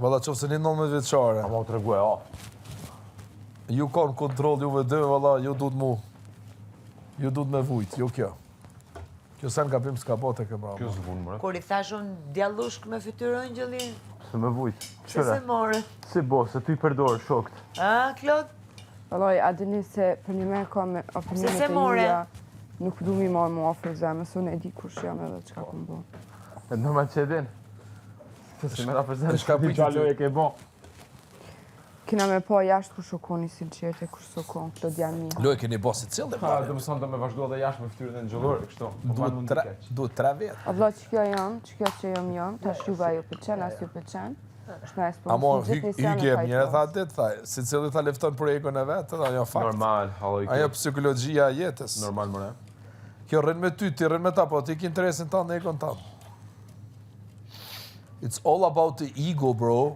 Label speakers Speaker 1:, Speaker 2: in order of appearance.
Speaker 1: Valla qofë se një 19 vjeçare.
Speaker 2: Ama u tregu e
Speaker 1: Ju kanë kontrol juve dy, valla, ju duhet mu. Ju duhet me vujt, jo kjo. Kjo sen gabim s'ka bote ke bravo.
Speaker 2: Kjo zbun, mre.
Speaker 3: Kur I thash unë djallushk me fytyrë ëngjëlli,
Speaker 2: Se me vujt.
Speaker 3: se se more.
Speaker 2: Si bo, se ty përdor shokt.
Speaker 3: A, Klod?
Speaker 4: Vallaj, a dini se për një me ka me opinionet
Speaker 3: Se
Speaker 4: e
Speaker 3: more?
Speaker 4: juja, nuk du mi marrë mu ofër zemës, unë e di kush jam edhe çka kom bo.
Speaker 2: E normal që e din. Se si me rapërzen,
Speaker 1: shka
Speaker 2: di
Speaker 1: piti
Speaker 2: gjalloj
Speaker 1: ty?
Speaker 2: e ke bon.
Speaker 4: Kina me pa jashtë kur shokoni si qete, kur shokon, Klodian Mija.
Speaker 1: Loj, keni bosi cilë dhe
Speaker 2: Ha,
Speaker 1: pare.
Speaker 2: do më thonë do me vazhdo dhe jashtë me fytyrën e ngjëllore, kështu. Po pa mund të keq.
Speaker 1: Duhet 3 vjetë.
Speaker 4: A vlla që kjo jam, që kjo që jam, tash juve ju pëlqen, as ju pëlqen. Është na
Speaker 1: Amo,
Speaker 4: sponsor
Speaker 1: hyge e mjere, tha dit, tha, si cili tha lefton për egon e vetë, tha, ajo fakt.
Speaker 2: Normal, halloj.
Speaker 1: Ajo psikologjia e jetës.
Speaker 2: Normal, mre.
Speaker 1: Kjo rrin me ty, ti rrin me ta, po ti ki interesin ta në egon ta. It's all about the ego, bro.